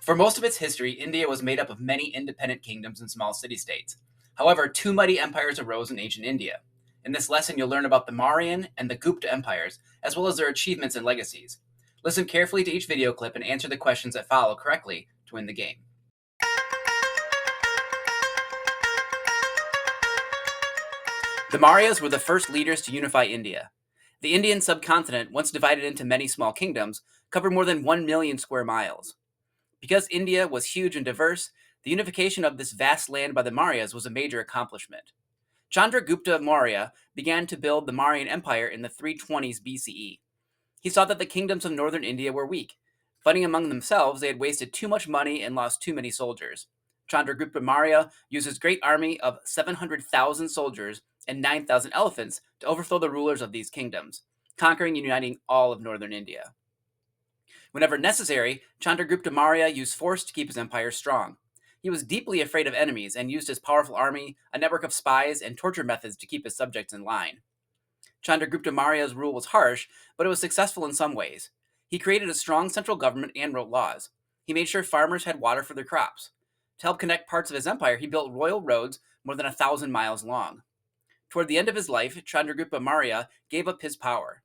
For most of its history, India was made up of many independent kingdoms and small city-states. However, two mighty empires arose in ancient India. In this lesson, you'll learn about the Mauryan and the Gupta empires, as well as their achievements and legacies. Listen carefully to each video clip and answer the questions that follow correctly to win the game. The Mauryas were the first leaders to unify India. The Indian subcontinent, once divided into many small kingdoms, covered more than 1 million square miles. Because India was huge and diverse, the unification of this vast land by the Mauryas was a major accomplishment. Chandragupta Maurya began to build the Mauryan Empire in the 320s BCE. He saw that the kingdoms of northern India were weak. Fighting among themselves, they had wasted too much money and lost too many soldiers. Chandragupta Maurya used his great army of 700,000 soldiers and 9,000 elephants to overthrow the rulers of these kingdoms, conquering and uniting all of northern India. Whenever necessary, Chandragupta Maurya used force to keep his empire strong. He was deeply afraid of enemies and used his powerful army, a network of spies, and torture methods to keep his subjects in line. Chandragupta Maurya's rule was harsh, but it was successful in some ways. He created a strong central government and wrote laws. He made sure farmers had water for their crops. To help connect parts of his empire, he built royal roads more than 1,000 miles long. Toward the end of his life, Chandragupta Maurya gave up his power.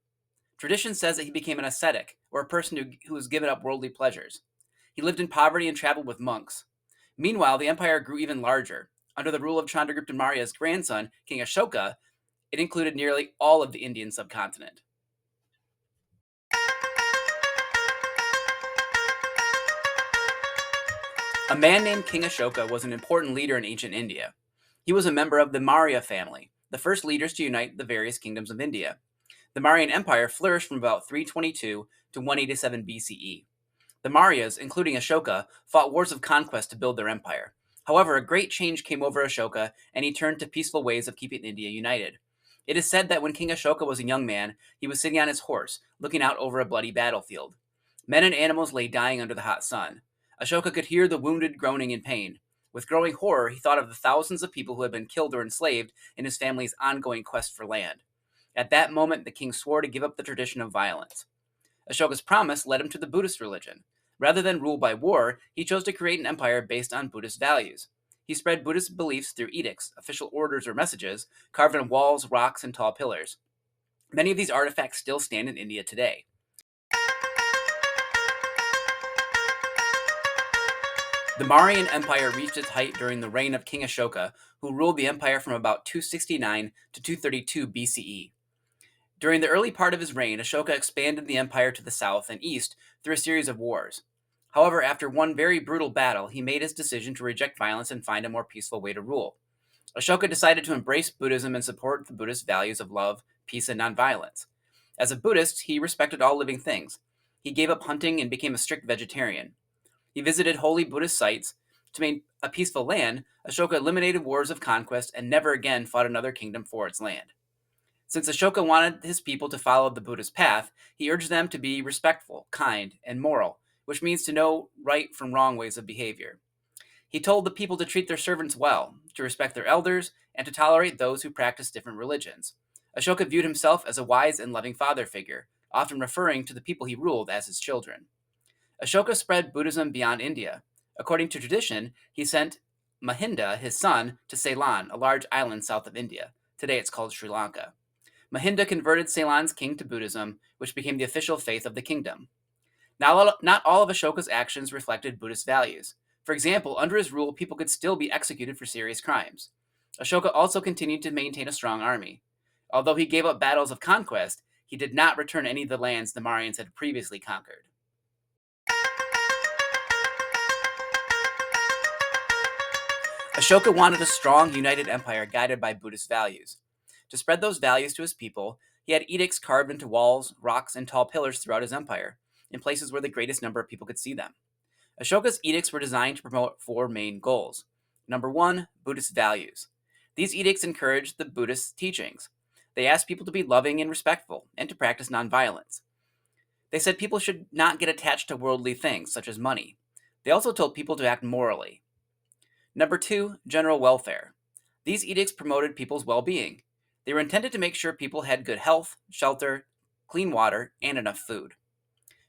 Tradition says that he became an ascetic, or a person who was given up worldly pleasures. He lived in poverty and traveled with monks. Meanwhile, the empire grew even larger. Under the rule of Chandragupta Maurya's grandson, King Ashoka, it included nearly all of the Indian subcontinent. A man named King Ashoka was an important leader in ancient India. He was a member of the Maurya family, the first leaders to unite the various kingdoms of India. The Mauryan Empire flourished from about 322 to 187 BCE. The Mauryas, including Ashoka, fought wars of conquest to build their empire. However, a great change came over Ashoka, and he turned to peaceful ways of keeping India united. It is said that when King Ashoka was a young man, he was sitting on his horse, looking out over a bloody battlefield. Men and animals lay dying under the hot sun. Ashoka could hear the wounded groaning in pain. With growing horror, he thought of the thousands of people who had been killed or enslaved in his family's ongoing quest for land. At that moment, the king swore to give up the tradition of violence. Ashoka's promise led him to the Buddhist religion. Rather than rule by war, he chose to create an empire based on Buddhist values. He spread Buddhist beliefs through edicts, official orders or messages, carved on walls, rocks, and tall pillars. Many of these artifacts still stand in India today. The Mauryan Empire reached its height during the reign of King Ashoka, who ruled the empire from about 269 to 232 BCE. During the early part of his reign, Ashoka expanded the empire to the south and east through a series of wars. However, after one very brutal battle, he made his decision to reject violence and find a more peaceful way to rule. Ashoka decided to embrace Buddhism and support the Buddhist values of love, peace, and nonviolence. As a Buddhist, he respected all living things. He gave up hunting and became a strict vegetarian. He visited holy Buddhist sites. To maintain a peaceful land, Ashoka eliminated wars of conquest and never again fought another kingdom for its land. Since Ashoka wanted his people to follow the Buddhist path, he urged them to be respectful, kind, and moral, which means to know right from wrong ways of behavior. He told the people to treat their servants well, to respect their elders, and to tolerate those who practiced different religions. Ashoka viewed himself as a wise and loving father figure, often referring to the people he ruled as his children. Ashoka spread Buddhism beyond India. According to tradition, he sent Mahinda, his son, to Ceylon, a large island south of India. Today it's called Sri Lanka. Mahinda converted Ceylon's king to Buddhism, which became the official faith of the kingdom. Now, not all of Ashoka's actions reflected Buddhist values. For example, under his rule, people could still be executed for serious crimes. Ashoka also continued to maintain a strong army. Although he gave up battles of conquest, he did not return any of the lands the Mauryans had previously conquered. Ashoka wanted a strong, united empire guided by Buddhist values. To spread those values to his people, he had edicts carved into walls, rocks, and tall pillars throughout his empire, in places where the greatest number of people could see them. Ashoka's edicts were designed to promote four main goals. Number one, Buddhist values. These edicts encouraged the Buddhist teachings. They asked people to be loving and respectful, and to practice nonviolence. They said people should not get attached to worldly things, such as money. They also told people to act morally. Number two, general welfare. These edicts promoted people's well-being. They were intended to make sure people had good health, shelter, clean water, and enough food.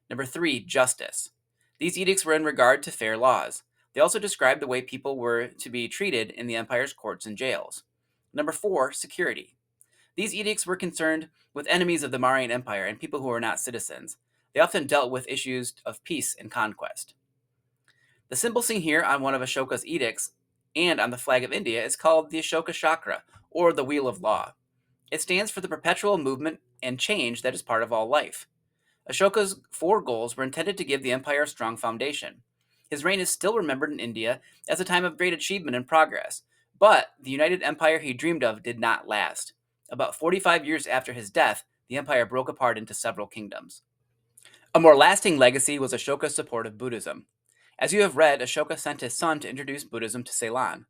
Number three, justice. These edicts were in regard to fair laws. They also described the way people were to be treated in the empire's courts and jails. Number 4, security. These edicts were concerned with enemies of the Mauryan Empire and people who were not citizens. They often dealt with issues of peace and conquest. The symbol seen here on one of Ashoka's edicts and on the flag of India is called the Ashoka Chakra, or the Wheel of Law. It stands for the perpetual movement and change that is part of all life. Ashoka's 4 goals were intended to give the empire a strong foundation. His reign is still remembered in India as a time of great achievement and progress, but the united empire he dreamed of did not last. About 45 years after his death, the empire broke apart into several kingdoms. A more lasting legacy was Ashoka's support of Buddhism. As you have read, Ashoka sent his son to introduce Buddhism to Ceylon.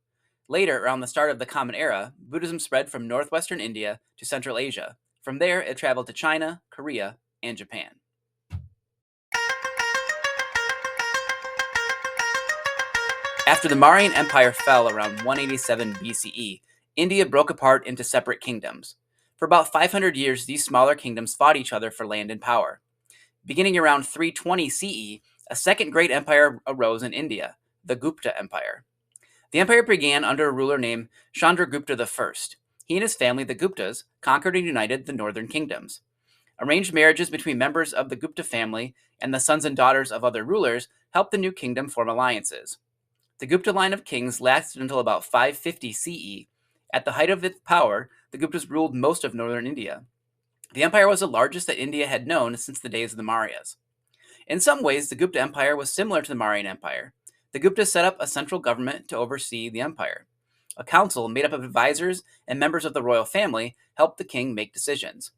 Later, around the start of the Common Era, Buddhism spread from northwestern India to Central Asia. From there, it traveled to China, Korea, and Japan. After the Mauryan Empire fell around 187 BCE, India broke apart into separate kingdoms. For about 500 years, these smaller kingdoms fought each other for land and power. Beginning around 320 CE, a second great empire arose in India, the Gupta Empire. The empire began under a ruler named Chandragupta I. He and his family, the Guptas, conquered and united the northern kingdoms. Arranged marriages between members of the Gupta family and the sons and daughters of other rulers helped the new kingdom form alliances. The Gupta line of kings lasted until about 550 CE. At the height of its power, the Guptas ruled most of northern India. The empire was the largest that India had known since the days of the Mauryas. In some ways, the Gupta Empire was similar to the Mauryan Empire. The Guptas set up a central government to oversee the empire. A council made up of advisors and members of the royal family helped the king make decisions.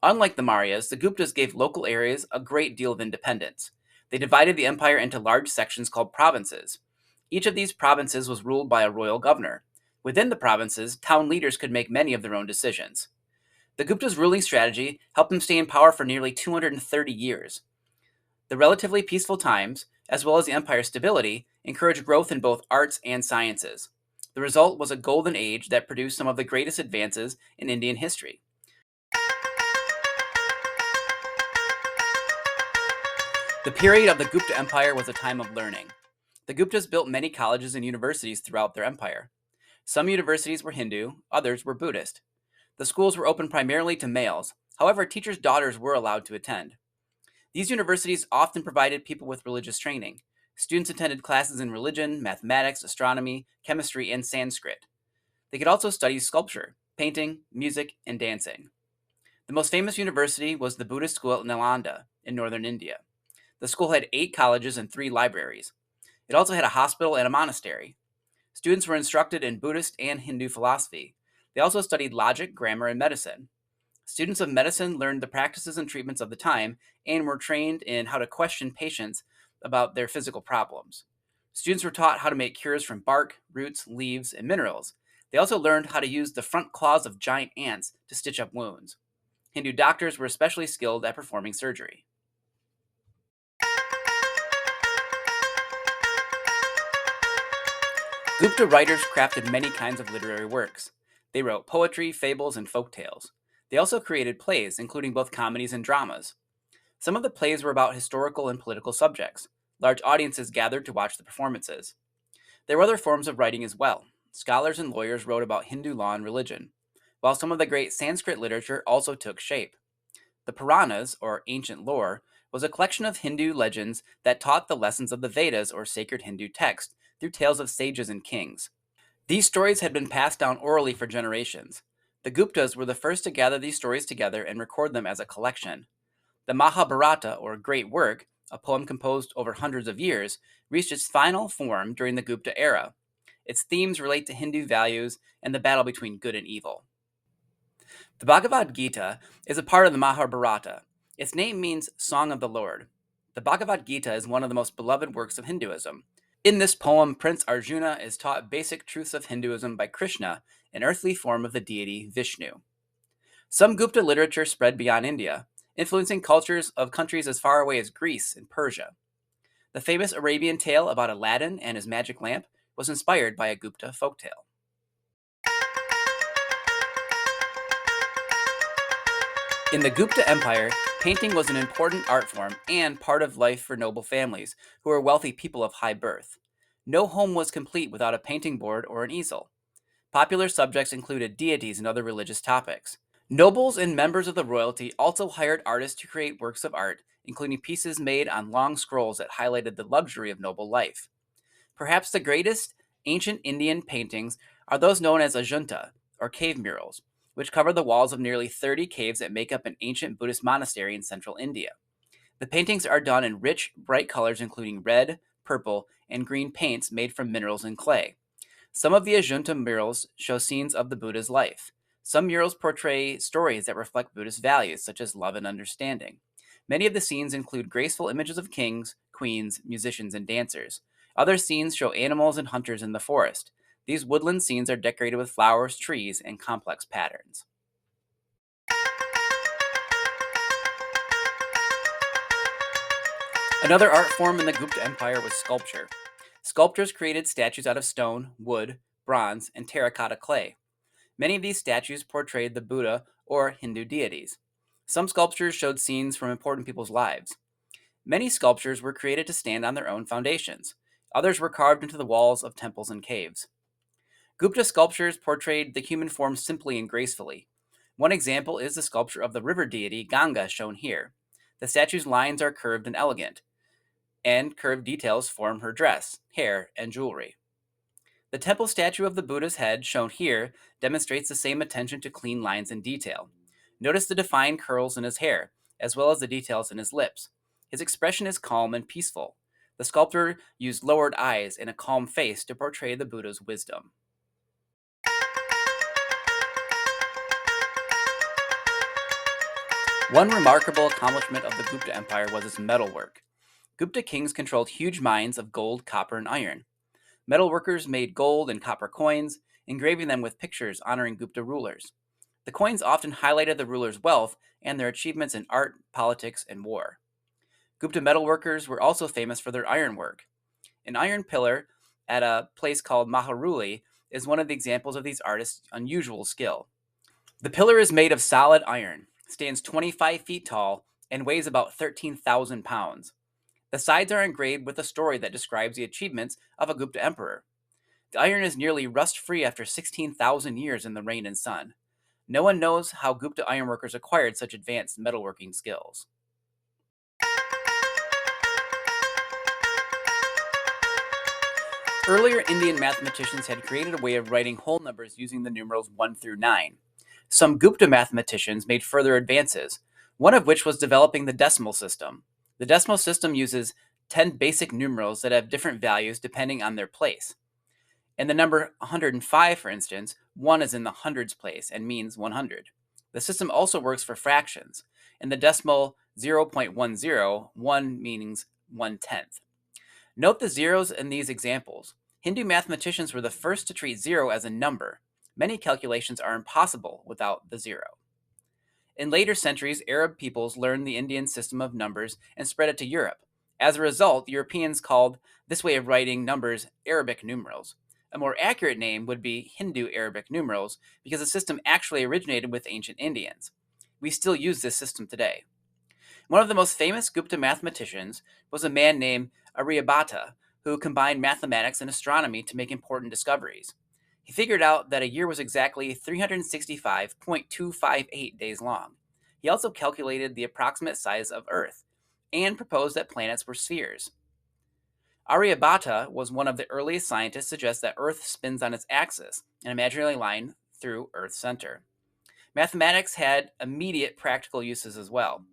Unlike the Mauryas, the Guptas gave local areas a great deal of independence. They divided the empire into large sections called provinces. Each of these provinces was ruled by a royal governor. Within the provinces, town leaders could make many of their own decisions. The Guptas' ruling strategy helped them stay in power for nearly 230 years. The relatively peaceful times, as well as the empire's stability, encouraged growth in both arts and sciences. The result was a golden age that produced some of the greatest advances in Indian history. The period of the Gupta Empire was a time of learning. The Guptas built many colleges and universities throughout their empire. Some universities were Hindu, others were Buddhist. The schools were open primarily to males. However, teachers' daughters were allowed to attend. These universities often provided people with religious training. Students attended classes in religion, mathematics, astronomy, chemistry, and Sanskrit. They could also study sculpture, painting, music, and dancing. The most famous university was the Buddhist school at Nalanda in northern India. The school had 8 colleges and 3 libraries. It also had a hospital and a monastery. Students were instructed in Buddhist and Hindu philosophy. They also studied logic, grammar, and medicine. Students of medicine learned the practices and treatments of the time and were trained in how to question patients about their physical problems. Students were taught how to make cures from bark, roots, leaves, and minerals. They also learned how to use the front claws of giant ants to stitch up wounds. Hindu doctors were especially skilled at performing surgery. Gupta writers crafted many kinds of literary works. They wrote poetry, fables, and folk tales. They also created plays, including both comedies and dramas. Some of the plays were about historical and political subjects. Large audiences gathered to watch the performances. There were other forms of writing as well. Scholars and lawyers wrote about Hindu law and religion, while some of the great Sanskrit literature also took shape. The Puranas, or ancient lore, was a collection of Hindu legends that taught the lessons of the Vedas, or sacred Hindu text, through tales of sages and kings. These stories had been passed down orally for generations. The Guptas were the first to gather these stories together and record them as a collection. The Mahabharata, or Great Work, a poem composed over hundreds of years, reached its final form during the Gupta era. Its themes relate to Hindu values and the battle between good and evil. The Bhagavad Gita is a part of the Mahabharata. Its name means Song of the Lord. The Bhagavad Gita is one of the most beloved works of Hinduism. In this poem, Prince Arjuna is taught basic truths of Hinduism by Krishna, an earthly form of the deity Vishnu. Some Gupta literature spread beyond India, influencing cultures of countries as far away as Greece and Persia. The famous Arabian tale about Aladdin and his magic lamp was inspired by a Gupta folktale. In the Gupta Empire, painting was an important art form and part of life for noble families who were wealthy people of high birth. No home was complete without a painting board or an easel. Popular subjects included deities and other religious topics. Nobles and members of the royalty also hired artists to create works of art, including pieces made on long scrolls that highlighted the luxury of noble life. Perhaps the greatest ancient Indian paintings are those known as Ajunta, or cave murals, which cover the walls of nearly 30 caves that make up an ancient Buddhist monastery in central India. The paintings are done in rich, bright colors, including red, purple, and green paints made from minerals and clay. Some of the Ajunta murals show scenes of the Buddha's life. Some murals portray stories that reflect Buddhist values, such as love and understanding. Many of the scenes include graceful images of kings, queens, musicians, and dancers. Other scenes show animals and hunters in the forest. These woodland scenes are decorated with flowers, trees, and complex patterns. Another art form in the Gupta Empire was sculpture. Sculptors created statues out of stone, wood, bronze, and terracotta clay. Many of these statues portrayed the Buddha or Hindu deities. Some sculptures showed scenes from important people's lives. Many sculptures were created to stand on their own foundations. Others were carved into the walls of temples and caves. Gupta sculptures portrayed the human form simply and gracefully. One example is the sculpture of the river deity Ganga shown here. The statue's lines are curved and elegant, and curved details form her dress, hair, and jewelry. The temple statue of the Buddha's head, shown here, demonstrates the same attention to clean lines and detail. Notice the defined curls in his hair, as well as the details in his lips. His expression is calm and peaceful. The sculptor used lowered eyes and a calm face to portray the Buddha's wisdom. One remarkable accomplishment of the Gupta Empire was its metalwork. Gupta kings controlled huge mines of gold, copper, and iron. Metalworkers made gold and copper coins, engraving them with pictures honoring Gupta rulers. The coins often highlighted the ruler's wealth and their achievements in art, politics, and war. Gupta metalworkers were also famous for their ironwork. An iron pillar at a place called Maharuli is one of the examples of these artists' unusual skill. The pillar is made of solid iron, stands 25 feet tall, and weighs about 13,000 pounds. The sides are engraved with a story that describes the achievements of a Gupta emperor. The iron is nearly rust-free after 16,000 years in the rain and sun. No one knows how Gupta ironworkers acquired such advanced metalworking skills. Earlier Indian mathematicians had created a way of writing whole numbers using the numerals 1 through 9. Some Gupta mathematicians made further advances, one of which was developing the decimal system. The decimal system uses 10 basic numerals that have different values depending on their place. In the number 105, for instance, 1 is in the hundreds place and means 100. The system also works for fractions. In the decimal 0.10, 1 means 1/10. Note the zeros in these examples. Hindu mathematicians were the first to treat 0 as a number. Many calculations are impossible without the 0. In later centuries, Arab peoples learned the Indian system of numbers and spread it to Europe. As a result, Europeans called this way of writing numbers Arabic numerals. A more accurate name would be Hindu Arabic numerals because the system actually originated with ancient Indians. We still use this system today. One of the most famous Gupta mathematicians was a man named Aryabhata, who combined mathematics and astronomy to make important discoveries. He figured out that a year was exactly 365.258 days long. He also calculated the approximate size of Earth and proposed that planets were spheres. Aryabhata was one of the earliest scientists to suggest that Earth spins on its axis, an imaginary line through Earth's center. Mathematics had immediate practical uses as well.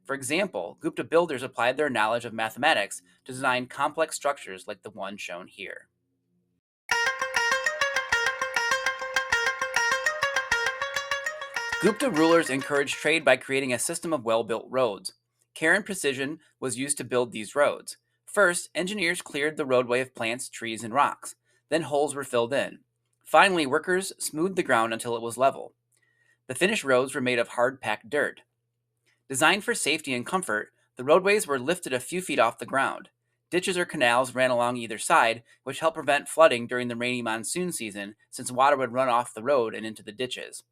For example, Gupta builders applied their knowledge of mathematics to design complex structures like the one shown here. Gupta rulers encouraged trade by creating a system of well-built roads. Care and precision was used to build these roads. First, engineers cleared the roadway of plants, trees, and rocks. Then holes were filled in. Finally, workers smoothed the ground until it was level. The finished roads were made of hard-packed dirt. Designed for safety and comfort, the roadways were lifted a few feet off the ground. Ditches or canals ran along either side, which helped prevent flooding during the rainy monsoon season, since water would run off the road and into the ditches.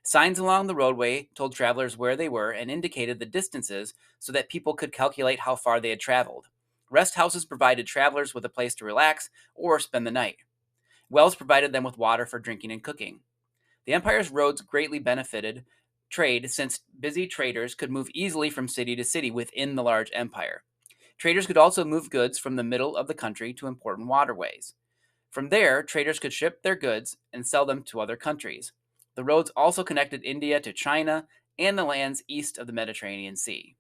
Signs along the roadway told travelers where they were and indicated the distances so that people could calculate how far they had traveled. Rest houses provided travelers with a place to relax or spend the night. Wells provided them with water for drinking and cooking. The empire's roads greatly benefited trade since busy traders could move easily from city to city within the large empire. Traders could also move goods from the middle of the country to important waterways. From there, traders could ship their goods and sell them to other countries. The roads also connected India to China and the lands east of the Mediterranean Sea.